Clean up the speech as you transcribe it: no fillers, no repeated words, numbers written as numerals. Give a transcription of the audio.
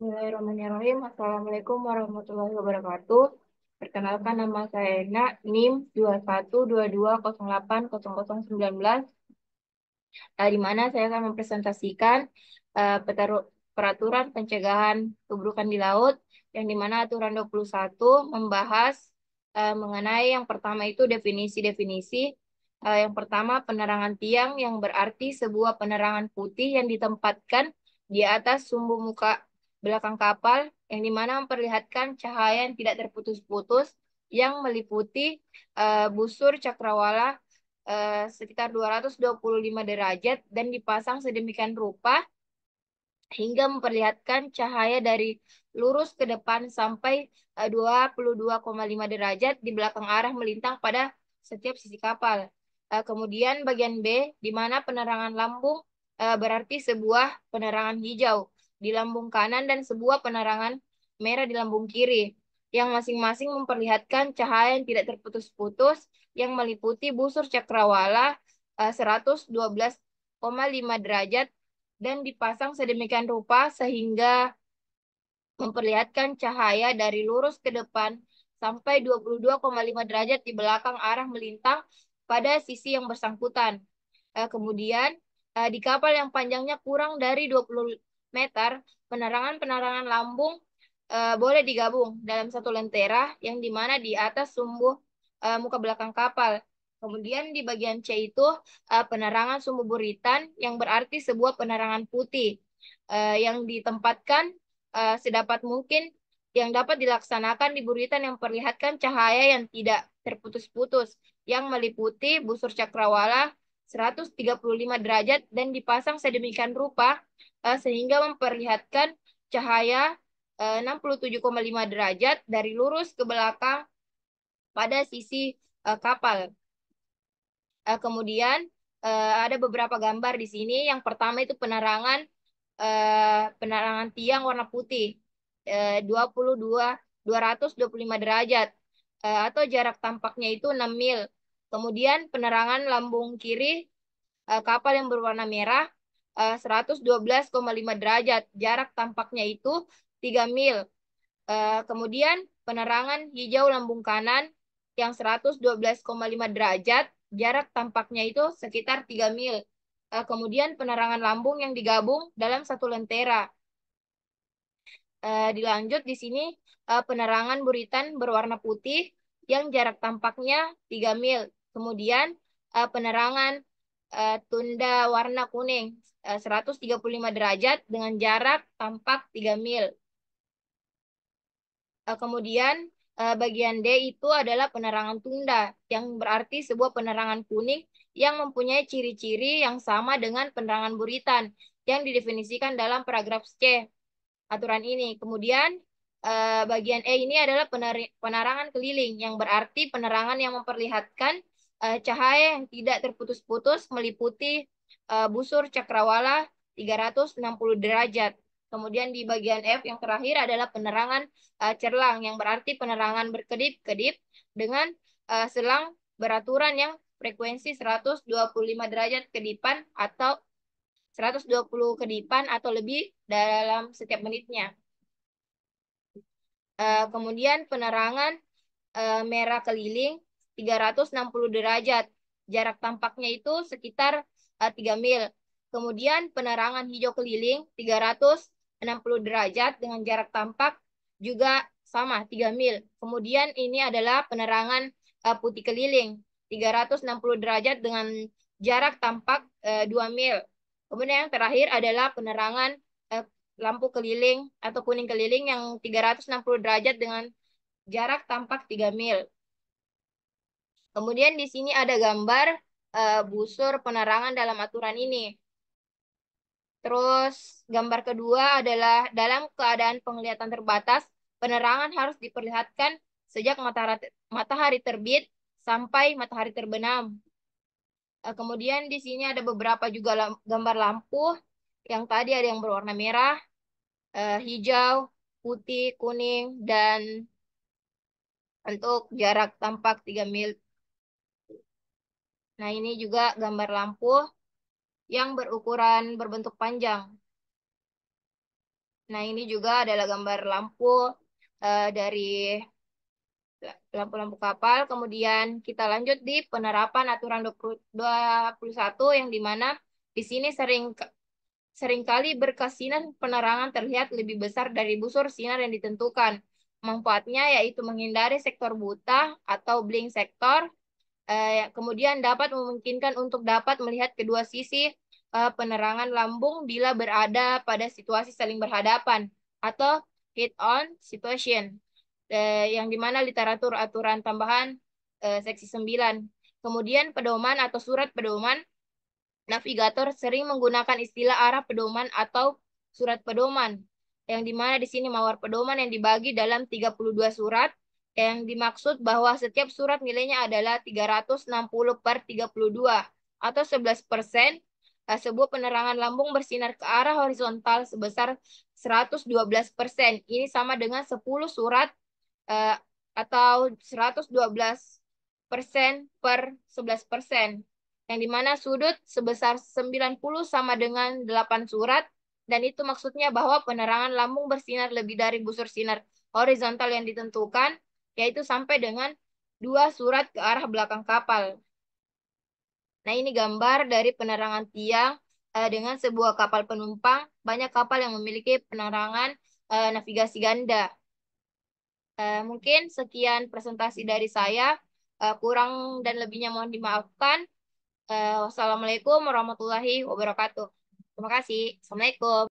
Bismillahirrahmanirrahim. Assalamualaikum warahmatullahi wabarakatuh. Perkenalkan nama saya Ena, NIM 2122080019, di mana saya akan mempresentasikan peraturan pencegahan tubrukan di laut, yang di mana aturan 21 membahas mengenai yang pertama itu definisi-definisi. Yang pertama, penerangan tiang, yang berarti sebuah penerangan putih yang ditempatkan di atas sumbu muka belakang kapal, yang dimana memperlihatkan cahaya yang tidak terputus-putus yang meliputi busur cakrawala sekitar 225 derajat dan dipasang sedemikian rupa hingga memperlihatkan cahaya dari lurus ke depan sampai 22,5 derajat di belakang arah melintang pada setiap sisi kapal. Kemudian bagian B, di mana penerangan lambung berarti sebuah penerangan hijau di lambung kanan dan sebuah penerangan merah di lambung kiri, yang masing-masing memperlihatkan cahaya yang tidak terputus-putus yang meliputi busur cakrawala 112,5 derajat dan dipasang sedemikian rupa sehingga memperlihatkan cahaya dari lurus ke depan sampai 22,5 derajat di belakang arah melintang pada sisi yang bersangkutan. Kemudian di kapal yang panjangnya kurang dari 20 meter, penerangan-penerangan lambung boleh digabung dalam satu lentera yang dimana di atas sumbu muka belakang kapal. Kemudian di bagian C itu penerangan sumbu buritan, yang berarti sebuah penerangan putih yang ditempatkan sedapat mungkin yang dapat dilaksanakan di buritan yang memperlihatkan cahaya yang tidak terputus-putus yang meliputi busur cakrawala 135 derajat dan dipasang sedemikian rupa sehingga memperlihatkan cahaya 67,5 derajat dari lurus ke belakang pada sisi kapal. Kemudian ada beberapa gambar di sini. Yang pertama itu penerangan tiang warna putih 225 derajat atau jarak tampaknya itu 6 mil. Kemudian penerangan lambung kiri kapal yang berwarna merah 112,5 derajat, jarak tampaknya itu 3 mil. Kemudian penerangan hijau lambung kanan yang 112,5 derajat, jarak tampaknya itu sekitar 3 mil. Kemudian penerangan lambung yang digabung dalam satu lentera. Dilanjut di sini penerangan buritan berwarna putih yang jarak tampaknya 3 mil. Kemudian penerangan tunda warna kuning 135 derajat dengan jarak tampak 3 mil. Kemudian bagian D itu adalah penerangan tunda, yang berarti sebuah penerangan kuning yang mempunyai ciri-ciri yang sama dengan penerangan buritan yang didefinisikan dalam paragraf C aturan ini. Kemudian bagian E ini adalah penerangan keliling, yang berarti penerangan yang memperlihatkan cahaya yang tidak terputus-putus meliputi busur cakrawala 360 derajat. Kemudian di bagian F yang terakhir adalah penerangan cerlang, yang berarti penerangan berkedip-kedip dengan selang beraturan yang frekuensi 125 derajat kedipan atau 120 kedipan atau lebih dalam setiap menitnya. Kemudian penerangan merah keliling 360 derajat. Jarak tampaknya itu sekitar 3 mil. Kemudian penerangan hijau keliling 360 derajat dengan jarak tampak juga sama 3 mil. Kemudian ini adalah penerangan putih keliling 360 derajat dengan jarak tampak 2 mil. Kemudian yang terakhir adalah penerangan eh, lampu keliling atau kuning keliling yang 360 derajat dengan jarak tampak 3 mil. Kemudian di sini ada gambar busur penerangan dalam aturan ini. Terus gambar kedua adalah dalam keadaan penglihatan terbatas, penerangan harus diperlihatkan sejak matahari terbit sampai matahari terbenam. Kemudian di sini ada beberapa juga gambar lampu, yang tadi ada yang berwarna merah, hijau, putih, kuning, dan untuk jarak tampak 3 mil. Nah, ini juga gambar lampu yang berukuran berbentuk panjang. Nah, ini juga adalah gambar lampu dari lampu-lampu kapal. Kemudian kita lanjut di penerapan aturan 21 yang dimana di sini seringkali berkas sinar penerangan terlihat lebih besar dari busur sinar yang ditentukan. Manfaatnya yaitu menghindari sektor buta atau blink sektor, kemudian dapat memungkinkan untuk dapat melihat kedua sisi penerangan lambung bila berada pada situasi saling berhadapan atau head-on situation, yang dimana literatur aturan tambahan seksi 9. Kemudian pedoman atau surat pedoman, navigator sering menggunakan istilah arah pedoman atau surat pedoman, yang dimana di sini mawar pedoman yang dibagi dalam 32 surat, yang dimaksud bahwa setiap surat nilainya adalah 360 per 32 atau 11%. Sebuah penerangan lambung bersinar ke arah horizontal sebesar 112%. Ini sama dengan 10 surat eh, atau 112% per 11%, yang dimana sudut sebesar 90 sama dengan 8 surat, dan itu maksudnya bahwa penerangan lambung bersinar lebih dari busur sinar horizontal yang ditentukan, yaitu sampai dengan 2 surat ke arah belakang kapal. Nah, ini gambar dari penerangan tiang dengan sebuah kapal penumpang. Banyak kapal yang memiliki penerangan navigasi ganda. Mungkin sekian presentasi dari saya. Kurang dan lebihnya mohon dimaafkan. Wassalamualaikum warahmatullahi wabarakatuh. Terima kasih. Assalamualaikum.